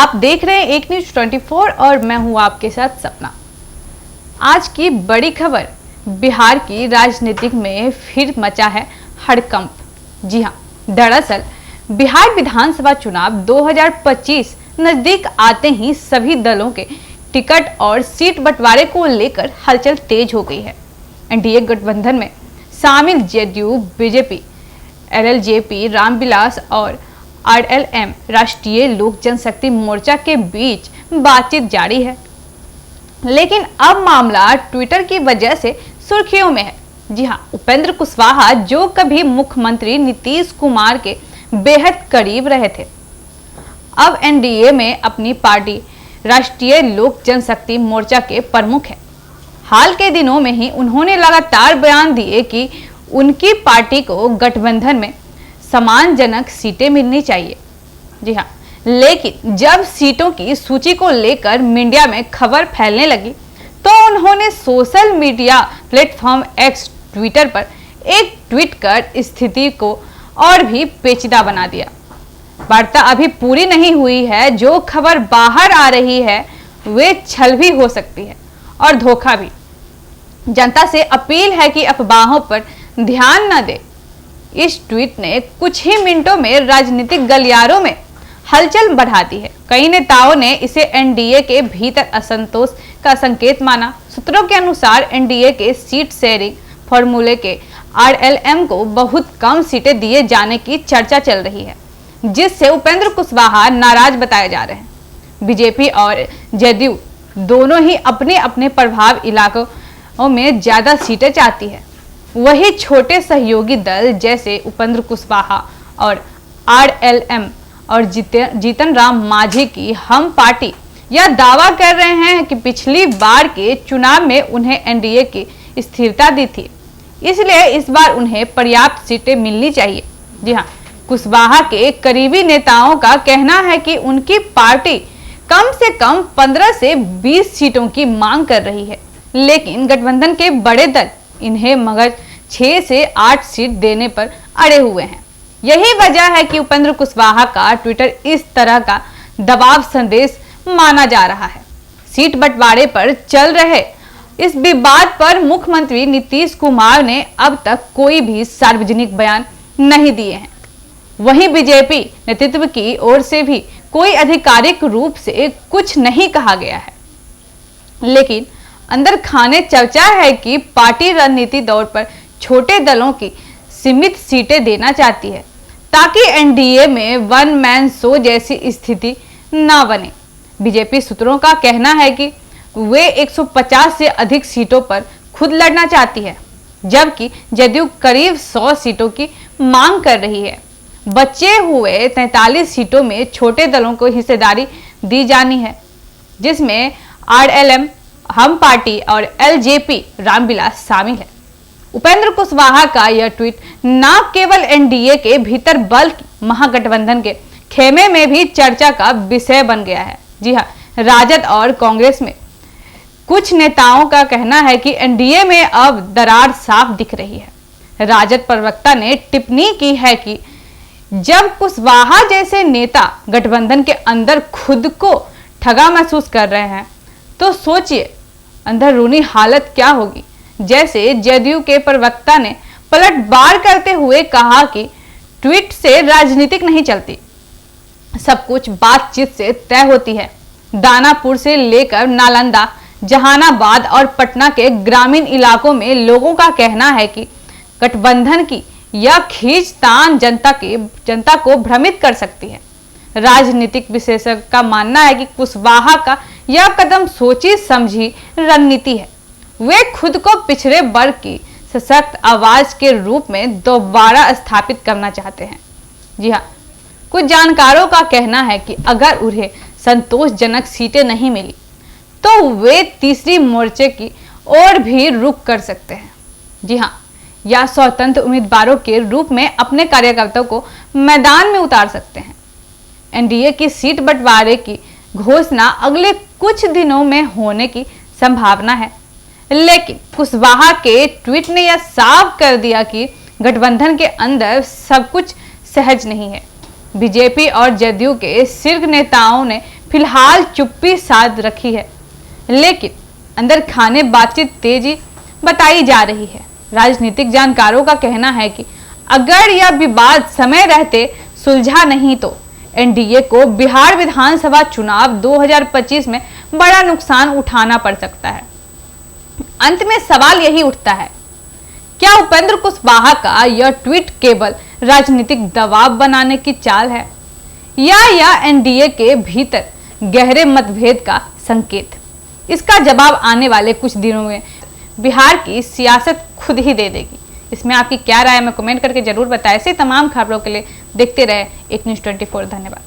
आप देख रहे हैं एक न्यूज 24 और मैं हूं आपके साथ सपना। आज की बड़ी खबर, बिहार की राजनीतिक में फिर मचा है हड़कंप। जी हां, दरअसल बिहार विधानसभा चुनाव 2025 नजदीक आते ही सभी दलों के टिकट और सीट बंटवारे को लेकर हलचल तेज हो गई है। एनडीए गठबंधन में शामिल जेडीयू, बीजेपी, एलएलजेपी, रामविलास और आरएलएम राष्ट्रीय लोक जनशक्ति मोर्चा के बीच बातचीत जारी है, लेकिन अब मामला ट्विटर की वजह से सुर्खियों में है। जी हां, उपेंद्र कुशवाहा जो कभी मुख्यमंत्री नीतीश कुमार के बेहद करीब रहे थे, अब एनडीए में अपनी पार्टी राष्ट्रीय लोक जनशक्ति मोर्चा के प्रमुख हैं। हाल के दिनों में ही उन्होंने लगातार बयान दिए कि उनकी पार्टी को गठबंधन में सम्मानजनक सीटें मिलनी चाहिए। जी हाँ, लेकिन जब सीटों की सूची को लेकर मीडिया में खबर फैलने लगी तो उन्होंने social media platform x Twitter पर एक ट्वीट कर स्थिति को और भी पेचीदा बना दिया। वार्ता अभी पूरी नहीं हुई है, जो खबर बाहर आ रही है वे छल भी हो सकती है और धोखा भी। जनता से अपील है कि अफवाहों पर ध्यान न दे। इस ट्वीट ने कुछ ही मिनटों में राजनीतिक गलियारों में हलचल बढ़ा दी है। कई नेताओं ने इसे एनडीए के भीतर असंतोष का संकेत माना। सूत्रों के अनुसार एनडीए के सीट शेयरिंग फॉर्मूले के आरएलएम को बहुत कम सीटें दिए जाने की चर्चा चल रही है, जिससे उपेंद्र कुशवाहा नाराज बताए जा रहे हैं। बीजेपी और जेडीयू दोनों ही अपने अपने प्रभाव इलाकों में ज्यादा सीटें चाहती है। वही छोटे सहयोगी दल जैसे उपेंद्र कुशवाहा और आरएलएम और जीतन राम मांझी की हम पार्टी यह दावा कर रहे हैं कि पिछली बार के चुनाव में उन्हें एनडीए की स्थिरता दी थी, इसलिए इस बार उन्हें पर्याप्त सीटें मिलनी चाहिए। जी हाँ, कुशवाहा के करीबी नेताओं का कहना है कि उनकी पार्टी कम से कम 15 से 20 सीटों की मांग कर रही है, लेकिन गठबंधन के बड़े दल इन्हें मगर 6 से 8 सीट देने पर अड़े हुए हैं। यही वजह है कि उपेंद्र कुशवाहा का ट्विटर इस तरह का दबाव संदेश माना जा रहा है। सीट बंटवारे पर चल रहे इस विवाद पर मुख्यमंत्री नीतीश कुमार ने अब तक कोई भी सार्वजनिक बयान नहीं दिए हैं। वहीं बीजेपी नेतृत्व की ओर से भी कोई आधिकारिक रूप से कुछ नहीं कहा गया है, लेकिन अंदर खाने चर्चा है कि पार्टी रणनीति दौर पर छोटे दलों की सीमित सीटें देना चाहती है, ताकि एनडीए में वन मैन शो जैसी स्थिति न बने। बीजेपी सूत्रों का कहना है कि वे 150 से अधिक सीटों पर खुद लड़ना चाहती है, जबकि जेडीयू करीब 100 सीटों की मांग कर रही है। बचे हुए 43 सीटों में छोटे दलों को हिस्सेदारी दी जानी है, जिसमें आरएलएम, हम पार्टी और एलजेपी रामविलास शामिल है। उपेंद्र कुशवाहा का यह ट्वीट न केवल एनडीए के भीतर बल्कि महागठबंधन के खेमे में भी चर्चा का विषय बन गया है। जी हाँ, राजद और कांग्रेस में कुछ नेताओं का कहना है कि एनडीए में अब दरार साफ दिख रही है। राजद प्रवक्ता ने टिप्पणी की है कि जब कुशवाहा जैसे नेता गठबंधन के अंदर खुद को ठगा महसूस कर रहे हैं, तो सोचिए अंदरूनी हालत क्या होगी। जैसे जेडीयू के प्रवक्ता ने पलटवार करते हुए कहा कि ट्वीट से राजनीतिक नहीं चलती, सब कुछ बातचीत से तय होती है। दानापुर से लेकर नालंदा, जहानाबाद और पटना के ग्रामीण इलाकों में लोगों का कहना है कि गठबंधन की यह खींचतान जनता को भ्रमित कर सकती है। राजनीतिक विशेषज्ञ का मानना है कि कुशवाहा का यह कदम सोची समझी रणनीति है। वे खुद को पिछड़े वर्ग की सशक्त आवाज के रूप में दोबारा स्थापित करना चाहते हैं। जी हाँ, कुछ जानकारों का कहना है कि अगर उन्हें संतोषजनक सीटें नहीं मिली तो वे तीसरी मोर्चे की ओर भी रुख कर सकते हैं। जी हाँ, या स्वतंत्र उम्मीदवारों के रूप में अपने कार्यकर्ताओं को मैदान में उतार सकते हैं। एनडीए की सीट बंटवारे की घोषणा अगले कुछ दिनों में होने की संभावना है, लेकिन कुशवाहा के ट्वीट ने यह साफ कर दिया कि गठबंधन के अंदर सब कुछ सहज नहीं है। बीजेपी और जेडीयू के शीर्ष नेताओं ने फिलहाल चुप्पी साध रखी है, लेकिन अंदर खाने बातचीत तेजी बताई जा रही है। राजनीतिक जानकारों का कहना है कि अगर यह विवाद समय रहते सुलझा नहीं तो एनडीए को बिहार विधानसभा चुनाव 2025 में बड़ा नुकसान उठाना पड़ सकता है। अंत में सवाल यही उठता है, क्या उपेंद्र कुशवाहा का यह ट्वीट केवल राजनीतिक दबाव बनाने की चाल है या यह एनडीए के भीतर गहरे मतभेद का संकेत? इसका जवाब आने वाले कुछ दिनों में बिहार की सियासत खुद ही दे देगी। इसमें आपकी क्या राय है, मैं कमेंट करके जरूर बताएं। ऐसे तमाम खबरों के लिए देखते रहे एक न्यूज़ 24। धन्यवाद।